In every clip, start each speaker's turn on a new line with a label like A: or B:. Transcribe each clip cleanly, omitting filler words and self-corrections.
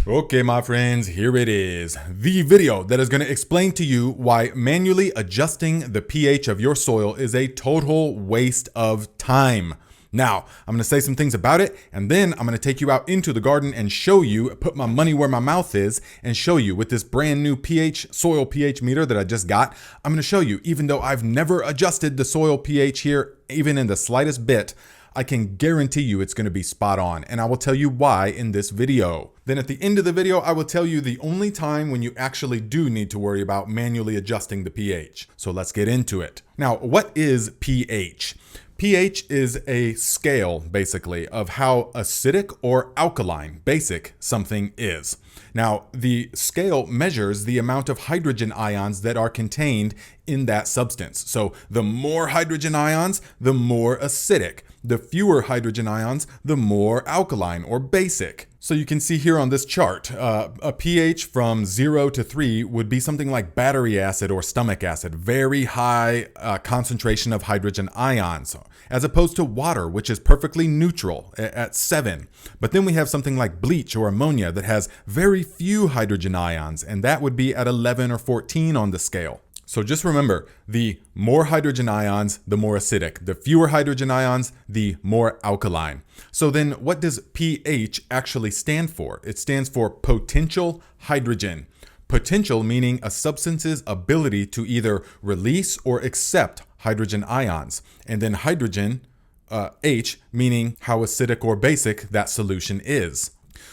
A: Okay, my friends, here it is. The video that is going to explain to you why manually adjusting the pH of your soil is a total waste of time. Now, I'm going to say some things about it, and then I'm going to take you out into the garden and show you, put my money where my mouth is, and show you with this brand new soil pH meter that I just got. I'm going to show you, even though I've never adjusted the soil pH here, even in the slightest bit, I can guarantee you it's going to be spot on, and I will tell you why in this video. Then at the end of the video, I will tell you the only time when you actually do need to worry about manually adjusting the pH. So let's get into it. Now, what is pH? pH is a scale, basically, of how acidic or alkaline, basic, something is. Now, the scale measures the amount of hydrogen ions that are contained in that substance. So the more hydrogen ions, the more acidic. The fewer hydrogen ions, the more alkaline or basic. So you can see here on this chart, a pH from 0 to 3 would be something like battery acid or stomach acid, very high concentration of hydrogen ions, as opposed to water, which is perfectly neutral at 7. But then we have something like bleach or ammonia that has very few hydrogen ions, and that would be at 11 or 14 on the scale. So just remember, the more hydrogen ions, the more acidic. The fewer hydrogen ions, the more alkaline. So then what does pH actually stand for? It stands for potential hydrogen. Potential meaning a substance's ability to either release or accept hydrogen ions. And then hydrogen, H, meaning how acidic or basic that solution is.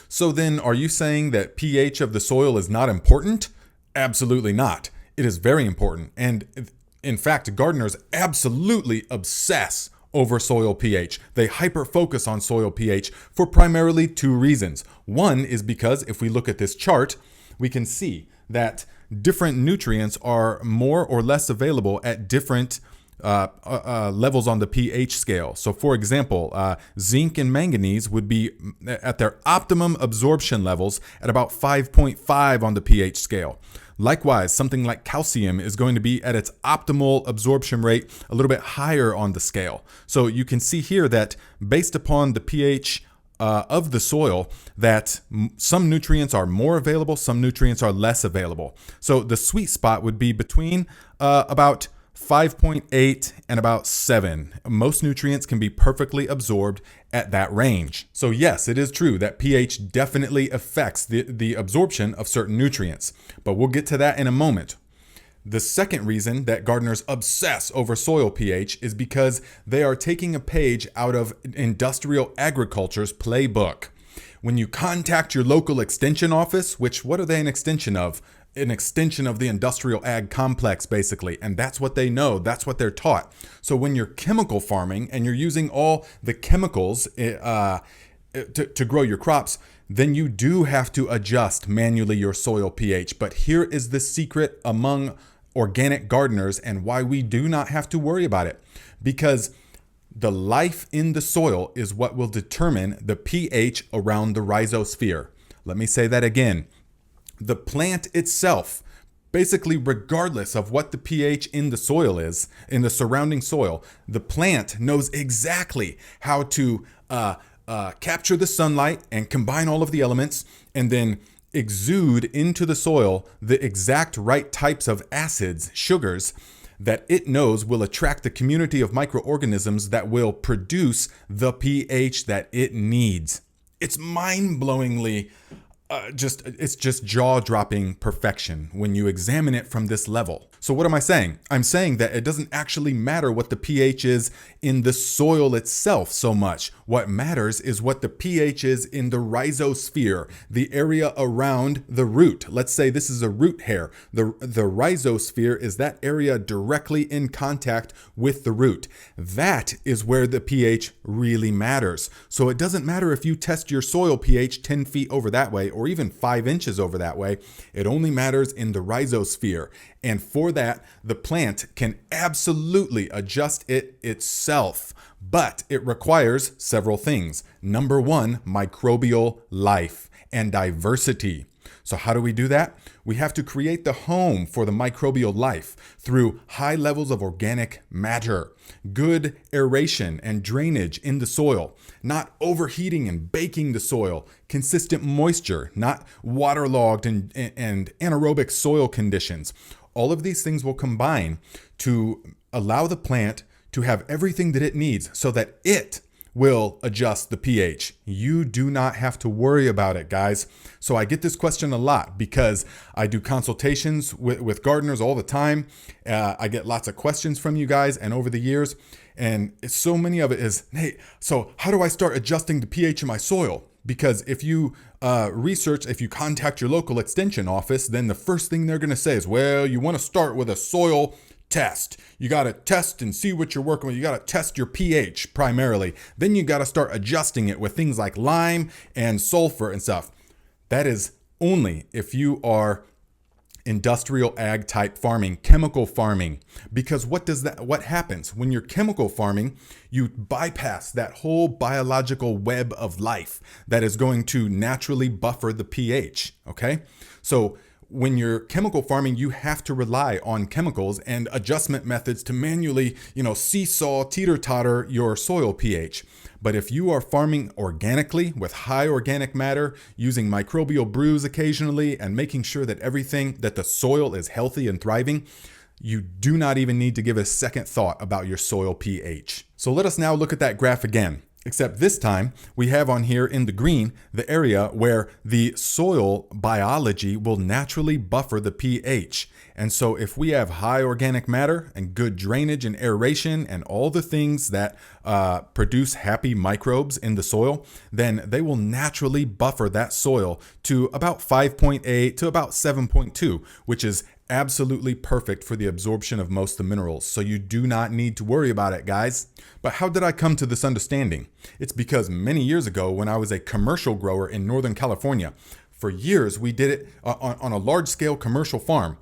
A: So then are you saying that pH of the soil is not important? Absolutely not. It is very important, and in fact, gardeners absolutely obsess over soil pH. They hyper-focus on soil pH for primarily two reasons. One is because if we look at this chart, we can see that different nutrients are more or less available at different levels on the pH scale. So for example, zinc and manganese would be at their optimum absorption levels at about 5.5 on the pH scale. Likewise, something like calcium is going to be at its optimal absorption rate a little bit higher on the scale. So you can see here that based upon the pH of the soil, that some nutrients are more available, some nutrients are less available. So the sweet spot would be between about 5.8 and about 7. Most nutrients can be perfectly absorbed at that range. So yes, it is true that pH definitely affects the absorption of certain nutrients, but we'll get to that in a moment. The second reason that gardeners obsess over soil pH is because they are taking a page out of industrial agriculture's playbook. When you contact your local extension office, which what are they an extension of? An extension of the industrial ag complex, basically. And that's what they know. That's what they're taught. So when you're chemical farming and you're using all the chemicals to grow your crops, then you do have to adjust manually your soil pH. But here is the secret among organic gardeners and why we do not have to worry about it. Because the life in the soil is what will determine the pH around the rhizosphere. Let me say that again. The plant itself, basically regardless of what the pH in the soil is, in the surrounding soil, the plant knows exactly how to capture the sunlight and combine all of the elements and then exude into the soil the exact right types of acids, sugars, that it knows will attract the community of microorganisms that will produce the pH that it needs. It's mind-blowingly it's just jaw-dropping perfection when you examine it from this level. So what am I saying? I'm saying that it doesn't actually matter what the pH is in the soil itself so much. What matters is what the pH is in the rhizosphere, the area around the root. Let's say this is a root hair. The rhizosphere is that area directly in contact with the root. That is where the pH really matters. So it doesn't matter if you test your soil pH 10 feet over that way or even 5 inches over that way. It only matters in the rhizosphere. And for that, the plant can absolutely adjust it itself. But it requires several things. Number one, microbial life and diversity. So how do we do that? We have to create the home for the microbial life through high levels of organic matter, good aeration and drainage in the soil, not overheating and baking the soil, consistent moisture, not waterlogged and anaerobic soil conditions. All of these things will combine to allow the plant to have everything that it needs so that it will adjust the pH. You do not have to worry about it, guys. So I get this question a lot because I do consultations with gardeners all the time. I get lots of questions from you guys, and over the years, and so many of it is, hey, so how do I start adjusting the pH in my soil? Because if you if you contact your local extension office, then the first thing they're going to say is, well, you want to start with a soil test. You got to test and see what you're working with. You got to test your pH primarily. Then you got to start adjusting it with things like lime and sulfur and stuff. That is only if you are industrial ag type farming, chemical farming, because what happens when you're chemical farming? You bypass that whole biological web of life that is going to naturally buffer the pH. Okay. So when you're chemical farming, you have to rely on chemicals and adjustment methods to manually, seesaw, teeter-totter your soil pH. But if you are farming organically with high organic matter, using microbial brews occasionally, and making sure that that the soil is healthy and thriving, you do not even need to give a second thought about your soil pH. So let us now look at that graph again. Except this time, we have on here in the green, the area where the soil biology will naturally buffer the pH. And so if we have high organic matter and good drainage and aeration and all the things that produce happy microbes in the soil, then they will naturally buffer that soil to about 5.8 to about 7.2, which is absolutely perfect for the absorption of most of the minerals. So you do not need to worry about it, guys. But how did I come to this understanding? It's because many years ago, when I was a commercial grower in Northern California, for years we did it on a large scale commercial farm.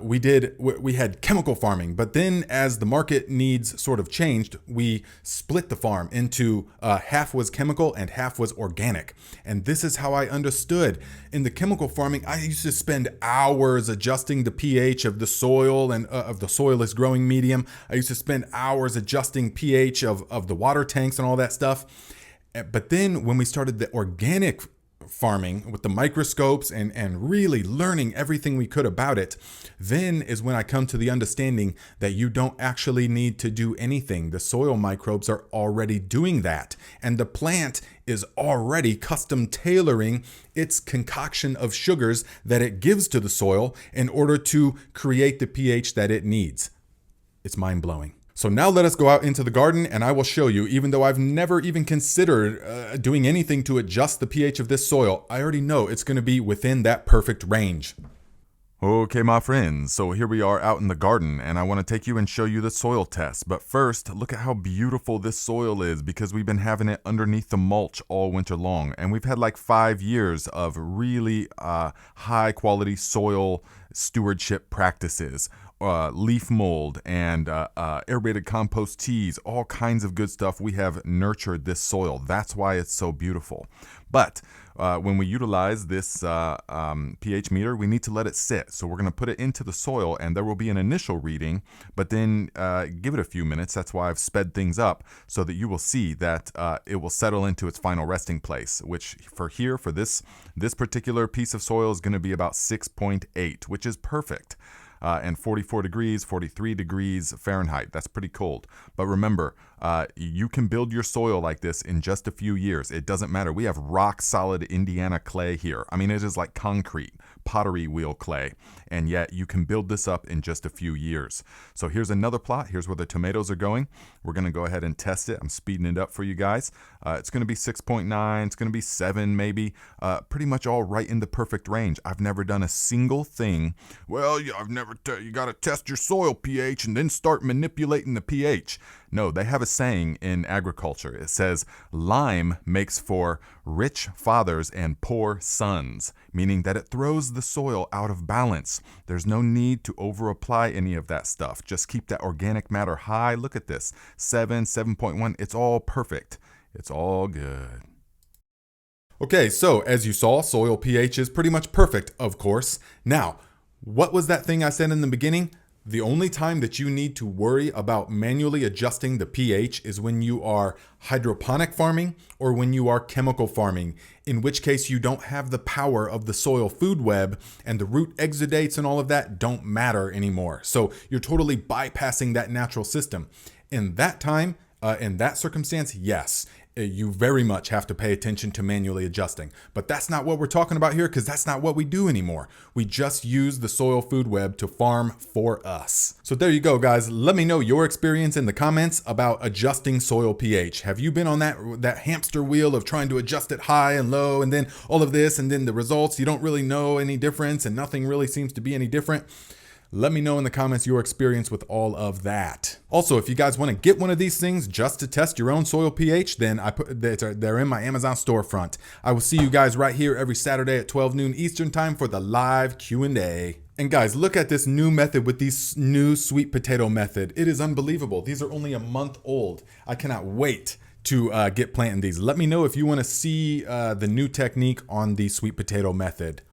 A: We had chemical farming, but then as the market needs sort of changed, we split the farm into half was chemical and half was organic. And this is how I understood. In the chemical farming, I used to spend hours adjusting the pH of the soil and of the soilless growing medium. I used to spend hours adjusting pH of the water tanks and all that stuff. But then when we started the organic farming with the microscopes and really learning everything we could about it, then is when I come to the understanding that you don't actually need to do anything. The soil microbes are already doing that, and the plant is already custom tailoring its concoction of sugars that it gives to the soil in order to create the pH that it needs. It's mind-blowing. So now let us go out into the garden and I will show you, even though I've never even considered doing anything to adjust the pH of this soil, I already know it's going to be within that perfect range. Okay, my friends, so here we are out in the garden and I want to take you and show you the soil test. But first, look at how beautiful this soil is because we've been having it underneath the mulch all winter long. And we've had like 5 years of really high quality soil stewardship practices. Leaf mold and aerated compost teas, all kinds of good stuff. We have nurtured this soil. That's why it's so beautiful. But when we utilize this pH meter, we need to let it sit. So we're going to put it into the soil and there will be an initial reading, but then give it a few minutes. That's why I've sped things up so that you will see that it will settle into its final resting place, which for this particular piece of soil is going to be about 6.8, which is perfect. And 44 degrees, 43 degrees Fahrenheit. That's pretty cold. But remember, you can build your soil like this in just a few years. It doesn't matter. We have rock solid Indiana clay here. I mean, it is like concrete, pottery wheel clay. And yet you can build this up in just a few years. So here's another plot. Here's where the tomatoes are going. We're going to go ahead and test it. I'm speeding it up for you guys. It's going to be 6.9. It's going to be 7 maybe. Pretty much all right in the perfect range. I've never done a single thing. Well, you got to test your soil pH and then start manipulating the pH. No, they have a saying in agriculture. It says, lime makes for rich fathers and poor sons, meaning that it throws the soil out of balance. There's no need to over-apply any of that stuff. Just keep that organic matter high. Look at this, 7, 7.1. It's all perfect. It's all good. Okay, so as you saw, soil pH is pretty much perfect, of course. Now, what was that thing I said in the beginning? The only time that you need to worry about manually adjusting the pH is when you are hydroponic farming or when you are chemical farming, in which case you don't have the power of the soil food web, and the root exudates and all of that don't matter anymore. So you're totally bypassing that natural system. In that time, in that circumstance, yes, you very much have to pay attention to manually adjusting. But that's not what we're talking about here, because that's not what we do anymore. We just use the soil food web to farm for us. So there you go, guys. Let me know your experience in the comments about adjusting soil pH. Have you been on that hamster wheel of trying to adjust it high and low, and then all of this, and then the results, you don't really know any difference, and nothing really seems to be any different? Let me know in the comments your experience with all of that. Also, if you guys want to get one of these things just to test your own soil pH, then they're in my Amazon storefront. I will see you guys right here every Saturday at 12 noon Eastern time for the live Q&A. And guys, look at this new method with this new sweet potato method. It is unbelievable. These are only a month old. I cannot wait to get planting these. Let me know if you want to see the new technique on the sweet potato method.